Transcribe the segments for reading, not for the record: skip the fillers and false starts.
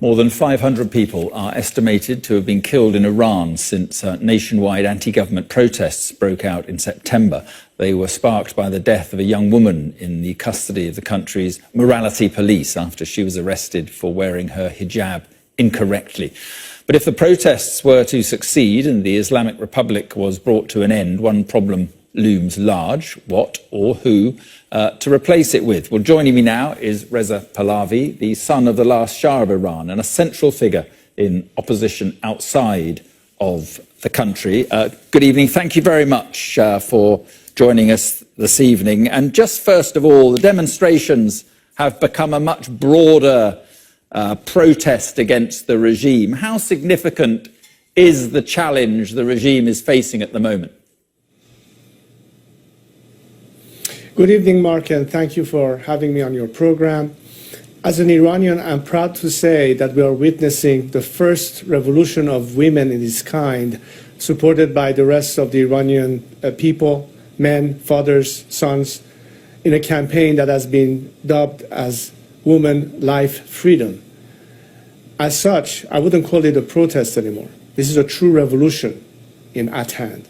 More than 500 people are estimated to have been killed in Iran since nationwide anti-government protests broke out in September. They were sparked by the death of a young woman in the custody of the country's morality police after she was arrested for wearing her hijab incorrectly. But if the protests were to succeed and the Islamic Republic was brought to an end, one problem looms large: what or who to replace it with? Well, joining me now is Reza Pahlavi, the son of the last Shah of Iran and a central figure in opposition outside of the country. Good evening. Thank you very much for joining us this evening. And just first of all, the demonstrations have become a much broader protest against the regime. How significant is the challenge the regime is facing at the moment? Good evening, Mark, and thank you for having me on your program. As an Iranian, I'm proud to say that we are witnessing the first revolution of women in its kind, supported by the rest of the Iranian people, men, fathers, sons, in a campaign that has been dubbed as Woman, Life, Freedom. As such, I wouldn't call it a protest anymore. This is a true revolution at hand.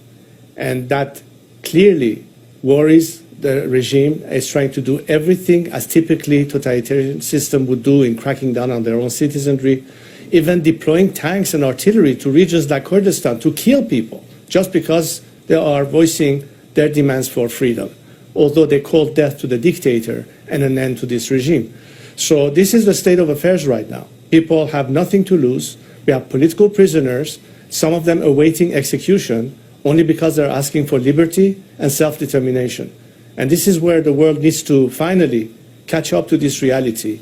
And that clearly worries the regime. Is trying to do everything as typically totalitarian system would do in cracking down on their own citizenry, even deploying tanks and artillery to regions like Kurdistan to kill people just because they are voicing their demands for freedom, although they call death to the dictator and an end to this regime. So this is the state of affairs right now. People have nothing to lose. We have political prisoners, some of them awaiting execution only because they're asking for liberty and self-determination. And this is where the world needs to finally catch up to this reality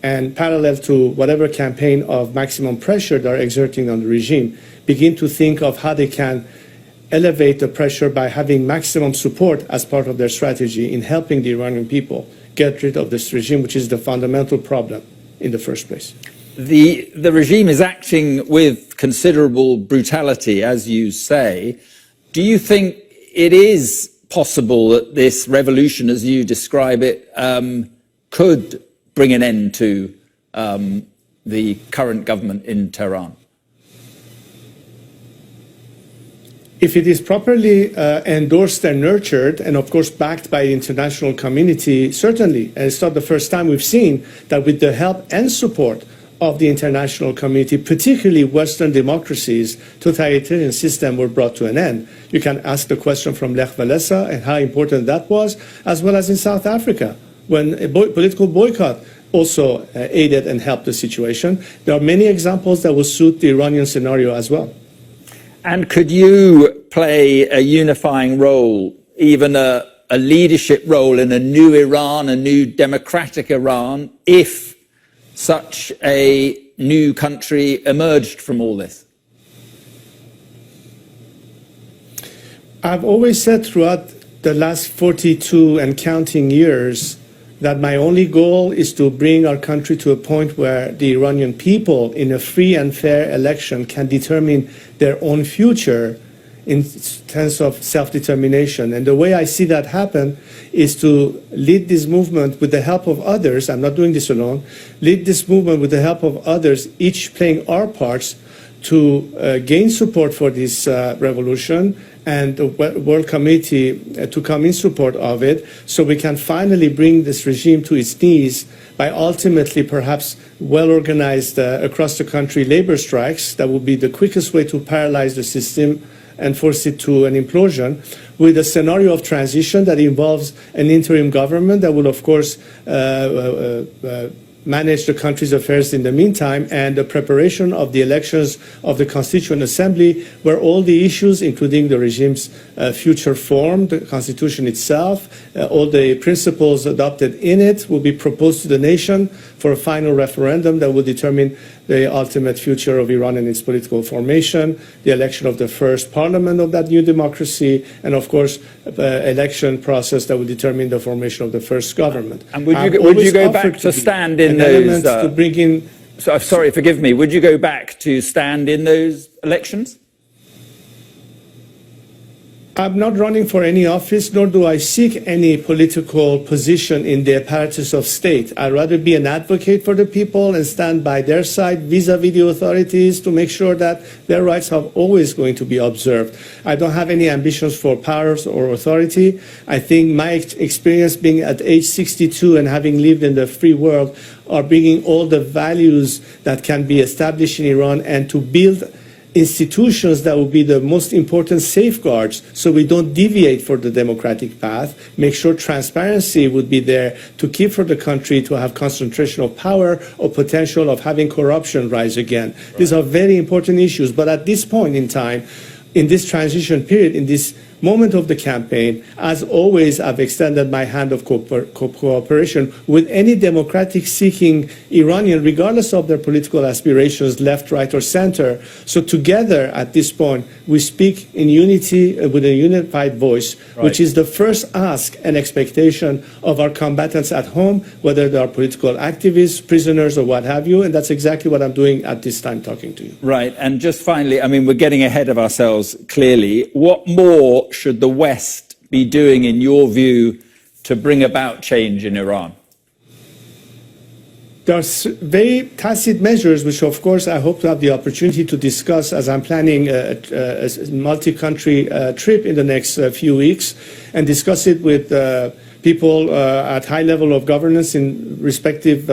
and, parallel to whatever campaign of maximum pressure they're exerting on the regime, begin to think of how they can elevate the pressure by having maximum support as part of their strategy in helping the Iranian people get rid of this regime, which is the fundamental problem in the first place. The regime is acting with considerable brutality, as you say. Do you think it is possible that this revolution, as you describe it, could bring an end to the current government in Tehran? If it is properly endorsed and nurtured, and of course backed by the international community, certainly. And it's not the first time we've seen that with the help and support of the international community, particularly Western democracies, totalitarian systems were brought to an end. You can ask the question from Lech Walesa and how important that was, as well as in South Africa, when a political boycott also aided and helped the situation. There are many examples that will suit the Iranian scenario as well. And could you play a unifying role, even a leadership role in a new Iran, a new democratic Iran, if such a new country emerged from all this? I've always said throughout the last 42 and counting years that my only goal is to bring our country to a point where the Iranian people in a free and fair election can determine their own future in terms of self-determination. And the way I see that happen is to lead this movement with the help of others. I'm not doing this alone. Lead this movement with the help of others, each playing our parts to gain support for this revolution and the world community to come in support of it, so we can finally bring this regime to its knees by ultimately perhaps well-organized across the country labor strikes. That would be the quickest way to paralyze the system and force it to an implosion, with a scenario of transition that involves an interim government that will, of course, manage the country's affairs in the meantime, and the preparation of the elections of the Constituent Assembly, where all the issues, including the regime's future form, the Constitution itself, all the principles adopted in it, will be proposed to the nation for a final referendum that will determine the ultimate future of Iran and its political formation, the election of the first parliament of that new democracy, and of course, election process that will determine the formation of the first government. And would you go back to stand in those? To bring in. Sorry, forgive me. Would you go back to stand in those elections? I'm not running for any office, nor do I seek any political position in the apparatus of state. I'd rather be an advocate for the people and stand by their side vis-a-vis the authorities to make sure that their rights are always going to be observed. I don't have any ambitions for powers or authority. I think my experience being at age 62 and having lived in the free world are bringing all the values that can be established in Iran and to build institutions that will be the most important safeguards so we don't deviate for the democratic path, make sure transparency would be there to keep for the country to have concentration of power or potential of having corruption rise again. Right. These are very important issues, but at this point in time, in this transition period, in this moment of the campaign, as always, I've extended my hand of cooperation with any democratic-seeking Iranian, regardless of their political aspirations, left, right, or center. So together, at this point, we speak in unity with a unified voice, right, which is the first ask and expectation of our combatants at home, whether they are political activists, prisoners, or what have you. And that's exactly what I'm doing at this time talking to you. Right. And just finally, I mean, we're getting ahead of ourselves, clearly. What more should the West be doing, in your view, to bring about change in Iran? There are very tacit measures, which, of course, I hope to have the opportunity to discuss as I'm planning a multi-country trip in the next few weeks and discuss it with people at high level of governance in respective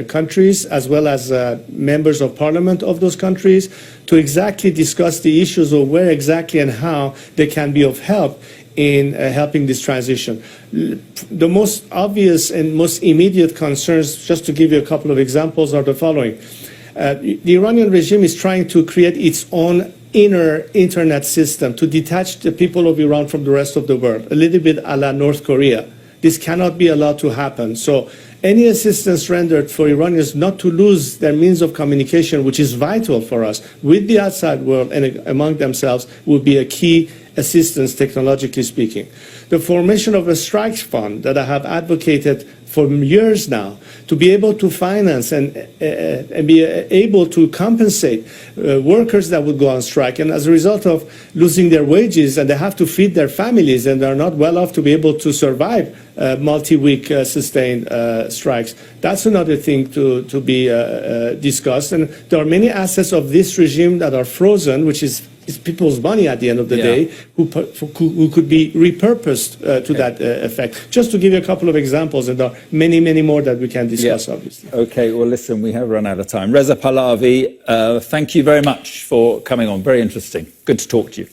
countries, as well as members of parliament of those countries, to exactly discuss the issues of where exactly and how they can be of help in helping this transition. The most obvious and most immediate concerns, just to give you a couple of examples, are the following. The Iranian regime is trying to create its own inner internet system to detach the people of Iran from the rest of the world, a little bit a la North Korea. This cannot be allowed to happen. So any assistance rendered for Iranians not to lose their means of communication, which is vital for us, with the outside world and among themselves, will be a key assistance, technologically speaking. The formation of a strikes fund that I have advocated for years now, to be able to finance and be able to compensate workers that would go on strike, and as a result of losing their wages, and they have to feed their families, and they're not well off to be able to survive multi-week sustained strikes. That's another thing to be discussed. And there are many assets of this regime that are frozen, which is people's money at the end of the day, who could be repurposed to that effect. Just to give you a couple of examples, and there are many, many more that we can discuss, obviously. Okay, well, listen, we have run out of time. Reza Pahlavi, thank you very much for coming on. Very interesting. Good to talk to you.